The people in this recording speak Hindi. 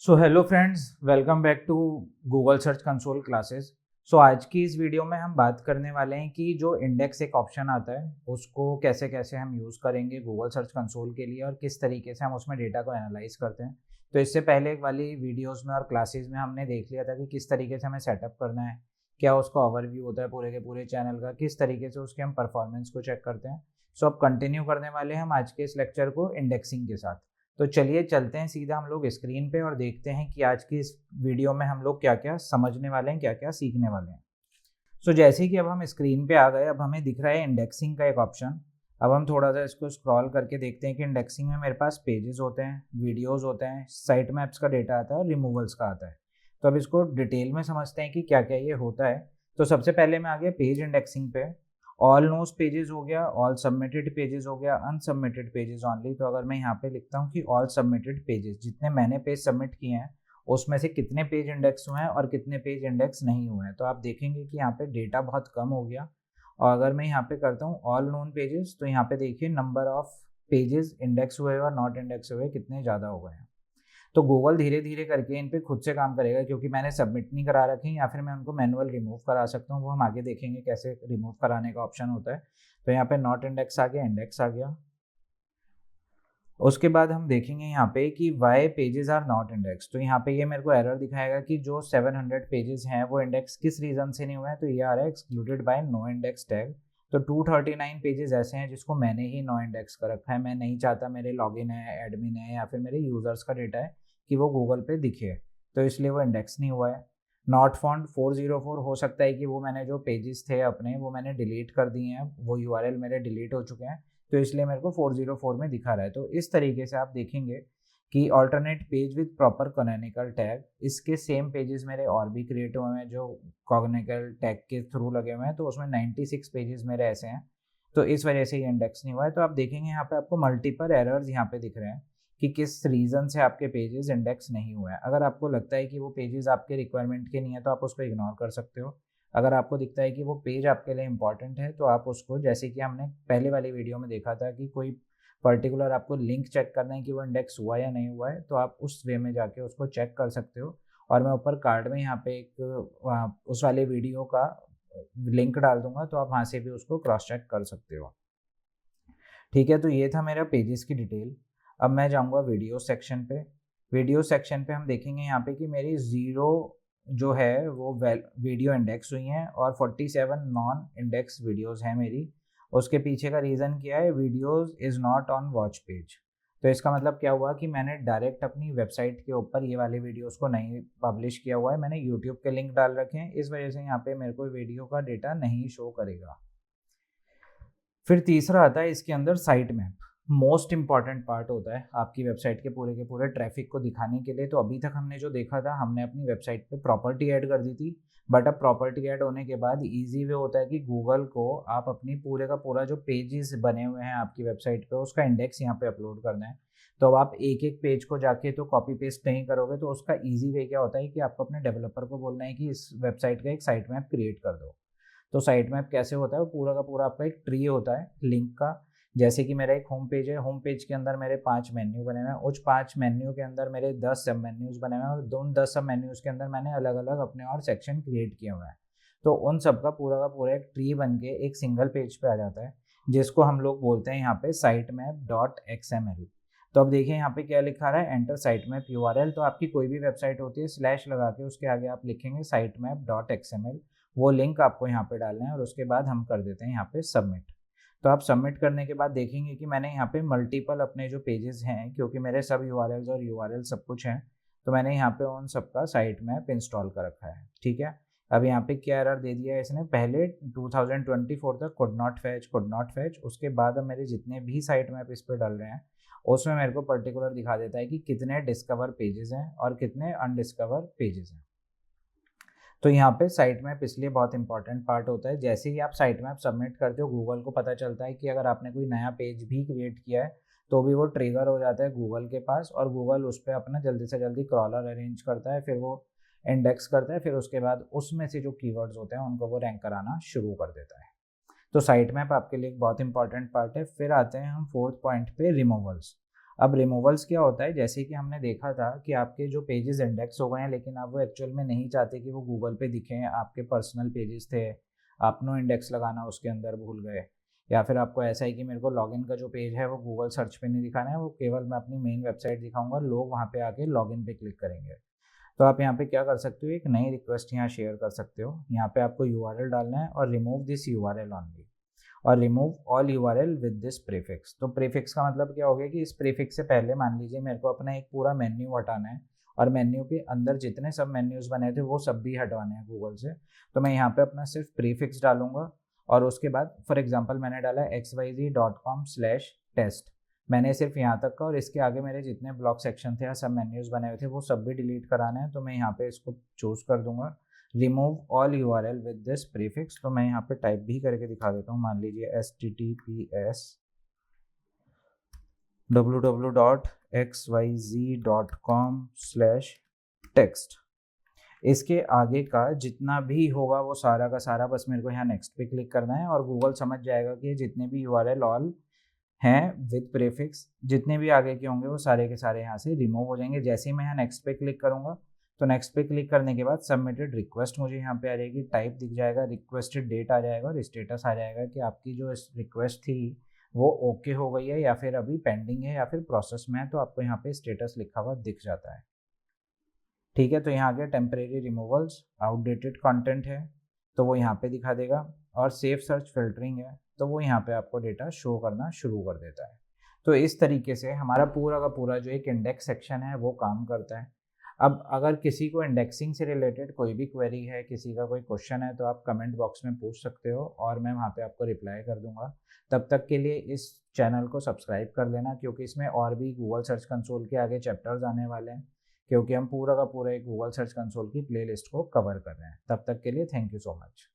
So hello friends, welcome back to Google search console classes. So आज की इस वीडियो में हम बात करने वाले हैं कि जो इंडेक्स एक ऑप्शन आता है उसको कैसे कैसे हम यूज़ करेंगे गूगल सर्च कंसोल के लिए और किस तरीके से हम उसमें डेटा को एनालाइज करते हैं। तो इससे पहले वाली वीडियोस में और क्लासेस में हमने देख लिया था कि किस तरीके से हमें सेटअप करना है, क्या उसका ओवरव्यू होता है पूरे के पूरे चैनल का, किस तरीके से उसके हम परफॉर्मेंस को चेक करते हैं। सो अब कंटिन्यू करने वाले हैं हम आज के इस लेक्चर को इंडेक्सिंग के साथ। तो चलिए चलते हैं सीधा हम लोग स्क्रीन पे और देखते हैं कि आज की इस वीडियो में हम लोग क्या क्या समझने वाले हैं, क्या क्या सीखने वाले हैं। सो जैसे कि अब हम स्क्रीन पे आ गए, अब हमें दिख रहा है इंडेक्सिंग का एक ऑप्शन। अब हम थोड़ा सा इसको स्क्रॉल करके देखते हैं कि इंडेक्सिंग में मेरे पास पेजेस होते हैं, वीडियोस होते हैं, साइट मैप्स का डेटा आता है और रिमूवल्स का आता है। तो अब इसको डिटेल में समझते हैं कि क्या क्या ये होता है। तो सबसे पहले मैं आ गया पेज इंडेक्सिंग पे। ऑल नोज पेजेस हो गया, ऑल सबमिटेड पेजेस हो गया, अनसबमिटेड पेजेस ऑनली। तो अगर मैं यहाँ पे लिखता हूँ कि ऑल सबमिटेड पेजेस, जितने मैंने पेज सबमिट किए हैं उसमें से कितने पेज इंडेक्स हुए हैं और कितने पेज इंडेक्स नहीं हुए हैं, तो आप देखेंगे कि यहाँ पे डेटा बहुत कम हो गया। और अगर मैं यहाँ पे करता हूँ ऑल नोन पेजेस, तो यहाँ पे देखिए नंबर ऑफ पेजेस इंडेक्स हुए और नॉट इंडेक्स हुए कितने ज़्यादा हो गए हैं। तो गूगल धीरे धीरे करके इन पे खुद से काम करेगा, क्योंकि मैंने सबमिट नहीं करा रखे हैं, या फिर मैं उनको मैनुअल रिमूव करा सकता हूँ, वो हम आगे देखेंगे कैसे रिमूव कराने का ऑप्शन होता है। तो यहाँ पे नॉट इंडेक्स आ गया, इंडेक्स आ गया। उसके बाद हम देखेंगे यहाँ पे कि why pages are not index. तो यहाँ पे ये मेरे को एरर दिखाएगा कि जो 700 पेजेस हैं वो इंडेक्स किस रीज़न से नहीं हुए हैं। तो ये आ रहा है excluded by no index tag. तो 239 पेजेस ऐसे हैं जिसको मैंने ही नो इंडेक्स कर रखा है। मैं नहीं चाहता मेरे लॉगिन है, एडमिन है या फिर मेरे यूजर्स का डेटा है कि वो गूगल पे दिखे, तो इसलिए वो इंडेक्स नहीं हुआ है। नॉट फाउंड 404, हो सकता है कि वो मैंने जो पेजेस थे अपने वो मैंने डिलीट कर दिए हैं, वो यूआरएल मेरे डिलीट हो चुके हैं, तो इसलिए मेरे को 404 में दिखा रहा है। तो इस तरीके से आप देखेंगे कि alternate page with proper canonical tag, इसके सेम पेजेस मेरे और भी क्रिएट हुए हैं जो कैनोनिकल टैग के थ्रू लगे हुए हैं। तो उसमें 96 पेजेस मेरे ऐसे हैं, तो इस वजह से ये इंडेक्स नहीं हुआ है। तो आप देखेंगे यहाँ पे आपको मल्टीपल एरर्स यहाँ पे दिख रहे हैं कि किस रीज़न से आपके पेजेस इंडेक्स नहीं हुए हैं। अगर आपको लगता है कि वो पेजेस आपके रिक्वायरमेंट के नहीं है तो आप उसको इग्नोर कर सकते हो। अगर आपको दिखता है कि वो पेज आपके लिए इंपॉर्टेंट है तो आप उसको, जैसे कि हमने पहले वाली वीडियो में देखा था कि कोई पर्टिकुलर आपको लिंक चेक करना है कि वो इंडेक्स हुआ या नहीं हुआ है, तो आप उस वे में जाके उसको चेक कर सकते हो। और मैं ऊपर कार्ड में यहाँ पे एक उस वाले वीडियो का लिंक डाल दूंगा, तो आप वहाँ से भी उसको क्रॉस चेक कर सकते हो। ठीक है, तो ये था मेरा पेजेस की डिटेल। अब मैं जाऊँगा वीडियो सेक्शन पे। वीडियो सेक्शन पे हम देखेंगे यहाँ पे कि मेरी ज़ीरो जो है वो वीडियो इंडेक्स हुई हैं और 47 नॉन इंडेक्स वीडियोस हैं मेरी। उसके पीछे का रीज़न क्या है, videos is not on watch page. तो इसका मतलब क्या हुआ कि मैंने डायरेक्ट अपनी वेबसाइट के ऊपर ये वाले वीडियोस को नहीं पब्लिश किया हुआ है, मैंने यूट्यूब के लिंक डाल रखे हैं, इस वजह से यहाँ पे मेरे को वीडियो का डेटा नहीं शो करेगा। फिर तीसरा आता है इसके अंदर site map. Most important part होता है आपकी वेबसाइट के पूरे ट्रैफिक को दिखाने के लिए। तो अभी तक हमने जो देखा था, हमने अपनी वेबसाइट पे प्रॉपर्टी ऐड कर दी थी, बट अब प्रॉपर्टी ऐड होने के बाद इजी वे होता है कि गूगल को आप अपनी पूरे का पूरा जो पेजेस बने हुए हैं आपकी वेबसाइट पे उसका इंडेक्स यहाँ पे अपलोड करना है। तो अब आप एक एक पेज को जाके तो कॉपी पेस्ट नहीं करोगे, तो उसका ईजी वे क्या होता है कि आपको अपने डेवलपर को बोलना है कि इस वेबसाइट का एक साइट मैप क्रिएट कर दो। तो साइट मैप कैसे होता है, वो पूरा का पूरा आपका एक ट्री होता है लिंक का। जैसे कि मेरा एक होम पेज है, होम पेज के अंदर मेरे 5 मेन्यू बने हुए हैं, उस 5 मेन्यू के अंदर मेरे 10 सब मेन्यूज बने हुए हैं और उन 10 सब मेन्यूज के अंदर मैंने अलग अलग अपने और सेक्शन क्रिएट किए हुए हैं। तो उन सब का पूरा एक ट्री बन के एक सिंगल पेज पे आ जाता है, जिसको हम लोग बोलते हैं यहाँ पे साइट मैप डॉट XML। तो अब देखिए यहाँ पे क्या लिखा रहा है, एंटर साइट मैप URL। तो आपकी कोई भी वेबसाइट होती है, स्लैश लगा के उसके आगे आप लिखेंगे साइट मैप डॉट XML। वो लिंक आपको यहाँ पे डालना है और उसके बाद हम कर देते हैं यहाँ पे सबमिट। तो आप सबमिट करने के बाद देखेंगे कि मैंने यहाँ पे मल्टीपल अपने जो पेजेस हैं, क्योंकि मेरे सब यूआरएल्स और यूआरएल सब कुछ हैं, तो मैंने यहाँ पे उन सबका साइट मैप इंस्टॉल कर रखा है। ठीक है, अब यहाँ पे क्या एरर दे दिया है इसने, पहले 2024 तक कुड नॉट फैच। उसके बाद अब मेरे जितने भी साइट मैप इस पर डल रहे हैं उसमें मेरे को पर्टिकुलर दिखा देता है कि कितने डिस्कवर पेजेस हैं और कितने अनडिस्कवर पेजेस हैं। तो यहाँ पे साइट मैप इसलिए बहुत इंपॉर्टेंट पार्ट होता है। जैसे ही आप साइट मैप सबमिट करते हो, गूगल को पता चलता है कि अगर आपने कोई नया पेज भी क्रिएट किया है तो भी वो ट्रिगर हो जाता है गूगल के पास, और गूगल उस पर अपना जल्दी से जल्दी क्रॉलर अरेंज करता है, फिर वो इंडेक्स करता है, फिर उसके बाद उसमें से जो कीवर्ड्स होते हैं उनको वो रैंक कराना शुरू कर देता है। तो साइट मैप आपके लिए एक बहुत इंपॉर्टेंट पार्ट है। फिर आते हैं हम फोर्थ पॉइंट पे, रिमूवल्स। अब रिमूवल्स क्या होता है, जैसे कि हमने देखा था कि आपके जो पेजेस इंडेक्स हो गए हैं लेकिन आप वो एक्चुअल में नहीं चाहते कि वो गूगल पे दिखें, आपके पर्सनल पेजेस थे, आप नो इंडेक्स लगाना उसके अंदर भूल गए, या फिर आपको ऐसा है कि मेरे को लॉगिन का जो पेज है वो गूगल सर्च पे नहीं दिखाना है, वो केवल मैं अपनी मेन वेबसाइट दिखाऊंगा, लोग वहाँ पे आके लॉगिन पे क्लिक करेंगे। तो आप यहाँ पे क्या कर सकते हो, एक नई रिक्वेस्ट यहाँ शेयर कर सकते हो। यहाँ पे आपको यूआरएल डालना है और रिमूव दिस यूआरएल ऑनली, और remove all URL with this prefix. तो प्रीफिक्स का मतलब क्या हो गया कि इस प्रीफिक्स से पहले मान लीजिए मेरे को अपना एक पूरा मेन्यू हटाना है और मेन्यू के अंदर जितने सब मेन्यूज बने थे वो सब भी हटवाने हैं गूगल से। तो मैं यहाँ पे अपना सिर्फ प्रीफिक्स डालूंगा और उसके बाद फॉर एग्जाम्पल मैंने डाला xyz.com/test, मैंने सिर्फ यहाँ तक का, और इसके आगे मेरे जितने ब्लॉक सेक्शन थे या सब मेन्यूज बने हुए थे वो सब भी डिलीट कराने हैं। तो मैं यहाँ पे इसको चूज कर दूंगा remove all URL with this prefix. तो मैं यहाँ पे टाइप भी करके दिखा देता हूँ, मान लीजिए https://www.xyz.com/text। इसके आगे का जितना भी होगा वो सारा का सारा बस मेरे को यहाँ नेक्स्ट पे क्लिक करना है और गूगल समझ जाएगा कि जितने भी यूआरएल ऑल हैं विद प्रीफिक्स, जितने भी आगे के होंगे वो सारे के सारे यहाँ से रिमूव हो जाएंगे। जैसे ही मैं यहाँ नेक्स्ट पे क्लिक करूँगा तो नेक्स्ट पे क्लिक करने के बाद सबमिटेड रिक्वेस्ट मुझे यहाँ पे आ जाएगी, टाइप दिख जाएगा, रिक्वेस्टेड डेट आ जाएगा और स्टेटस आ जाएगा कि आपकी जो रिक्वेस्ट थी वो ओके हो गई है या फिर अभी पेंडिंग है या फिर प्रोसेस में है। तो आपको यहाँ पे स्टेटस लिखा हुआ दिख जाता है। ठीक है, तो यहाँ आ गया टेम्परेरी रिमूवल्स, आउटडेटेड कंटेंट है तो वो यहाँ पे दिखा देगा, और सेफ सर्च फिल्टरिंग है तो वो यहाँ पे आपको डेटा शो करना शुरू कर देता है। तो इस तरीके से हमारा पूरा का पूरा जो एक इंडेक्स सेक्शन है वो काम करता है। अब अगर किसी को इंडेक्सिंग से रिलेटेड कोई भी क्वेरी है, किसी का कोई क्वेश्चन है, तो आप कमेंट बॉक्स में पूछ सकते हो और मैं वहाँ पे आपको रिप्लाई कर दूंगा। तब तक के लिए इस चैनल को सब्सक्राइब कर लेना, क्योंकि इसमें और भी गूगल सर्च कंसोल के आगे चैप्टर्स आने वाले हैं, क्योंकि हम पूरा का पूरा एक गूगल सर्च कंसोल की प्लेलिस्ट को कवर कर रहे हैं। तब तक के लिए थैंक यू सो मच।